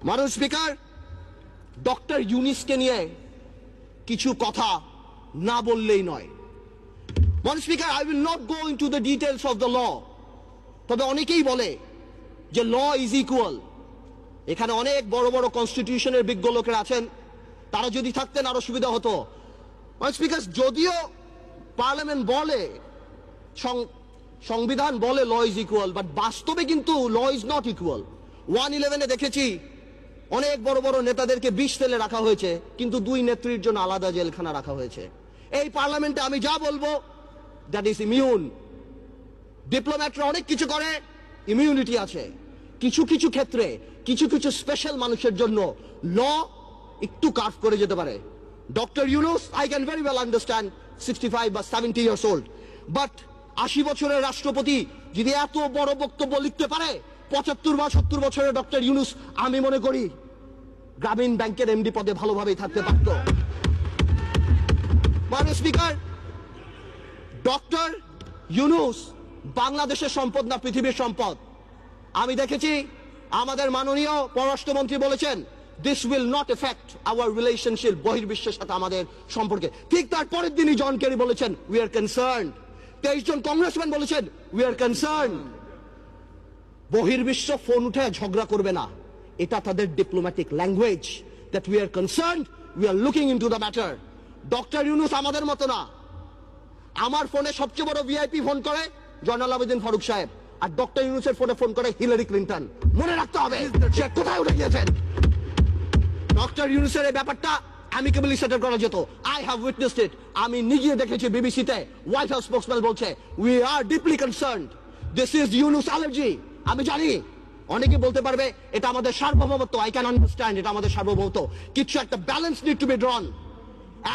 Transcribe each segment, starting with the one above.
মাননীয় speaker, doctor ইউনূসকে নিয়ে কিছু কথা না বললেই নয়। মাননীয় speaker, I will not go into the details of the law. তবে অনেকেই বলে যে ল ইজ ইকুয়াল। এখানে অনেক বড় বড় কনস্টিটিউশনের বিজ্ঞ লোকেরা আছেন, তারা যদি থাকতেন আরো সুবিধা হতো। মাননীয় স্পিকার, যদিও পার্লামেন্ট বলে, সংবিধান বলে ল ইজ ইকুয়াল, বাট বাস্তবে কিন্তু ল ইজ নট ইকুয়াল। 111-এ দেখেছি অনেক বড় বড় নেতাদেরকে বিষ তেলে রাখা হয়েছে, কিন্তু দুই নেত্রীর জন্য আলাদা জেলখানা রাখা হয়েছে। এই পার্লামেন্টে আমি যা বলবো দ্যাট ইজ ইমিউন। ডিপ্লোম্যাটরা অনেক কিছু করে, ইমিউনিটি আছে। কিছু কিছু ক্ষেত্রে কিছু কিছু স্পেশাল মানুষের জন্য ল একটু কার্ভ করে যেতে পারে। Doctor Yunus, I can very well understand 65 বা 70 ইয়ার্স ওল্ড, বাট 80 বছরের রাষ্ট্রপতি যদি এত বড় বক্তব্য লিখতে পারে, 75 বা 70 বছরের ডক্টর ইউনূস আমি মনে করি গ্রামীণ ব্যাংকের এমডি পদে ভালোভাবেই থাকতে পারত। মাননীয় স্পিকার, ডক্টর ইউনূস বাংলাদেশের সম্পদ না পৃথিবীর সম্পদ। আমি দেখেছি আমাদের মাননীয় পররাষ্ট্রমন্ত্রী বলেছেন this will not affect our relationship, বহির্বিশ্বের সাথে আমাদের সম্পর্কে। ঠিক তার পরের দিনই জন কেরি বলেছেন উই আর কনসার্নড। 23 জন কংগ্রেসম্যান বলেছেন উই আর কনসার্নড। বহির্বিশ্ব ফোন উঠে ঝগড়া করবে না, এটা তাদের diplomatic language, that we are concerned, we are looking into the matter. Doctor Yunus আমাদের মতো না। আমার ফোনে সবচেয়ে বড় ভিআইপি ফোন করে জয়নাল আবেদিন ফারুক সাহেব, আর ডক্টর ইউনূসের ফোনে ফোন করে হিলারি ক্লিন্টন। মনে রাখতে হবে সে কোথায় উঠে গিয়েছেন। ডক্টর ইউনূসের এই ব্যাপারটা অ্যামিকেবলি সেটেল করা যেত। আই হ্যাভ উইটনেসড ইট। আমি নিজে দেখেছি বিবিসিতে হোয়াইট হাউস স্পোকসম্যান বলছে we are deeply concerned, this is Yunus allergy. আমি জানি অনেকে বলতে পারবে এটা আমাদের সার্বভৌমত্ব, আই ক্যান আন্ডারস্ট্যান্ড এটা আমাদের সার্বভৌমত্ব, কিছু একটা ব্যালেন্স নিড টু বি ড্রন।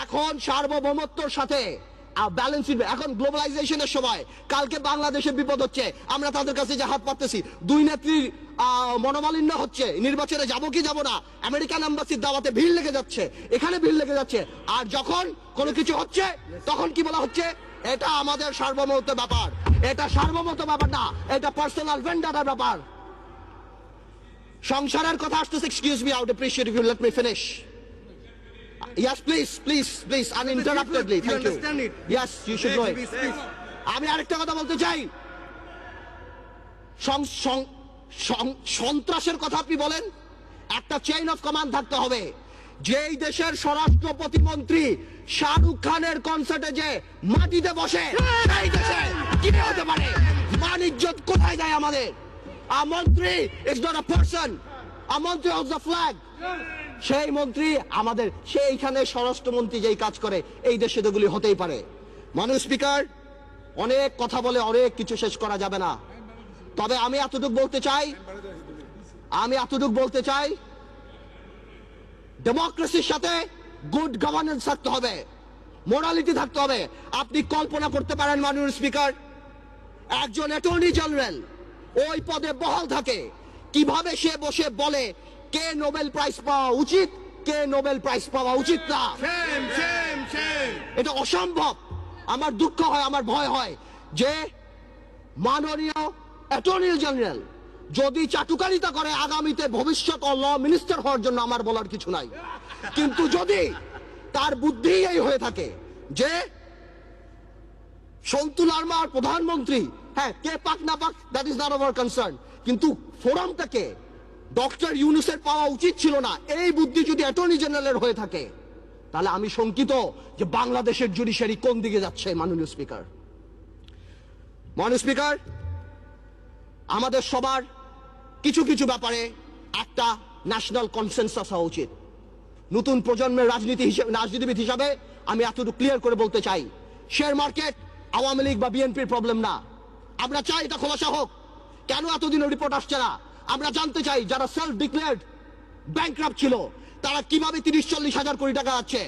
এখন সার্বভৌমত্বর সাথে ব্যালেন্স, এখন গ্লোবালাইজেশনের সময় কালকে বাংলাদেশের বিপদ হচ্ছে, আমরা তাদের কাছে যে হাত পাততেছি। দুই নেত্রীর মনোমালিন্য হচ্ছে, নির্বাচনে যাব কি যাব না, আমেরিকান এম্বাসির দাওয়াতে ভিড় লেগে যাচ্ছে, এখানে ভিড় লেগে যাচ্ছে। আর যখন কোনো কিছু হচ্ছে তখন কি বলা হচ্ছে এটা আমাদের সার্বভৌমত্ব ব্যাপার। এটা সার্বভৌমত্ব ব্যাপার না, এটা পার্সোনাল ভেন্ডারের ব্যাপার। সংসারের কথা আসতেছে, excuse me, I would appreciate if you let me finish. Yes, please, uninterruptedly. Thank you. Yes, you should know it. আমি আরেকটা কথা বলতে চাই। সন্ত্রাসের কথা আপনি বলেন, একটা চেইন অফ কমান্ড থাকতে হবে। যেই দেশের স্বরাষ্ট্র প্রতিমন্ত্রী শাহরুখ খানের কনসার্টে যে মাটিতে বসে, সেই দেশে কি হতে পারে? মান ইজ্জত কোথায় যায় আমাদের? A মন্ত্রী is not a person. A মন্ত্রী holds the flag. সেই মন্ত্রী আমাদের, সেইখানে স্বরাষ্ট্রমন্ত্রী যেই কাজ করে, এই দেশে এগুলি হতেই পারে। মাননীয় স্পিকার, অনেক কথা বলে অনেক কিছু শেষ করা যাবে না, তবে আমি এতটুকু বলতে চাই ডেমোক্রেসির সাথে গুড গভর্নেন্স থাকতে হবে, মোরালিটি থাকতে হবে। আপনি কল্পনা করতে পারেন মাননীয় স্পিকার, একজন অ্যাটর্নি জেনারেল ওই পদে বহাল থাকে, কিভাবে সে বসে বলে কে নোবেল প্রাইজ পাওয়া উচিত, কে নোবেল প্রাইজ পাওয়া উচিত না। এটা অসম্ভব। আমার দুঃখ হয়, আমার ভয় হয় যে মাননীয় অ্যাটর্নি জেনারেল যদি চাটুকারিতা করে আগামীতে ভবিষ্যৎ ল মিনিস্টার হওয়ার জন্য আমার বলার কিছু নাই, কিন্তু যদি তার বুদ্ধি এই হয়ে থাকে যে সন্তু লারমার প্রধানমন্ত্রী, হ্যাঁ, কে পাক না পাক that is not our concern, কিন্তু ফোরামটাকে ডক্টর ইউনূসের পাওয়া উচিত ছিল না, এই বুদ্ধি যদি অ্যাটর্নি জেনারেলের হয়ে থাকে, তাহলে আমি শঙ্কিত যে বাংলাদেশের জুডিশিয়ারি কোন দিকে যাচ্ছে। মাননীয় স্পিকার, আমাদের সবার কিছু কিছু ব্যাপারে একটা ন্যাশনাল কনসেনসাস হওয়া উচিত। নতুন প্রজন্মের রাজনীতিবিদ হিসাবে আমি এতটুকু ক্লিয়ার করে বলতে চাই, শেয়ার মার্কেট আওয়ামী লীগ বা বিএনপির প্রবলেম না। আমরা চাই এটা খোলাসা হোক। কেন এতদিনের রিপোর্ট আসছে না? আমরা জানতে চাই যারা সেলফ ডিক্লেয়ার্ড ব্যাংকরাপ্ট ছিল তারা কিভাবে 30-40 হাজার কোটি টাকা আছে।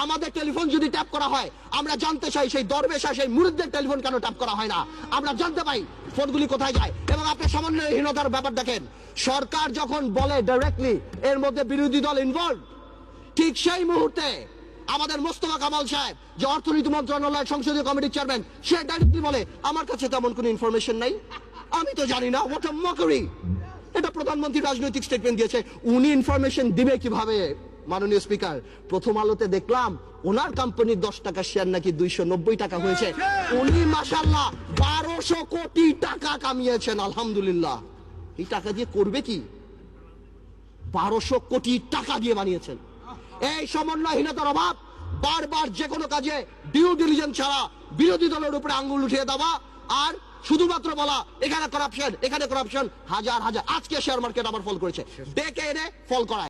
আমাদের টেলিফোন যদি ট্যাপ করা হয়, আমরা জানতে চাই সেই দরবেশা, সেই মুরিদদের টেলিফোন কেন ট্যাপ করা হয় না, আমরা জানতে পাই ফোনগুলি কোথায় যায়। এবং আপনি সমন্বয়হীনতার ব্যাপার দেখেন, সরকার যখন বলে ডাইরেক্টলি এর মধ্যে বিরোধী দল ইনভলভ, ঠিক সেই মুহূর্তে আমাদের মোস্তফা কামাল সাহেব যে অর্থনীতি মন্ত্রণালয়ের সংসদীয় কমিটির চেয়ারম্যান, সে ডাইরেক্টলি বলে আমার কাছে তেমন কোনো ইনফরমেশন নাই, আমি তো জানি না। What a mockery! এটা প্রধানমন্ত্রী রাজনৈতিক স্টেটমেন্ট দিয়েছে, উনি ইনফরমেশন দিবে কিভাবে? মাননীয় স্পিকার, প্রথম আলোতে দেখলাম ওনার কোম্পানির 10 টাকা শেয়ার নাকি 290 টাকা হয়েছে। উনি মাশাআল্লাহ 1200 কোটি টাকা কামিয়েছেন, আলহামদুলিল্লাহ। এই টাকা দিয়ে করবে কি? 1200 কোটি টাকা দিয়ে বানিয়েছেন। এই সমন্বয়হীনতার অভাব, বারবার যে কোনো কাজে ডিউ ডিলিজেন্স ছাড়া বিরোধী দলের উপরে আঙ্গুল উঠিয়ে দেওয়া, আর শুধুমাত্র বলা এখানে করাপশন, এখানে করাপশন। হাজার হাজার, আজকে শেয়ার মার্কেট আবার ফল করেছে, ডেকে এনে ফল করায়।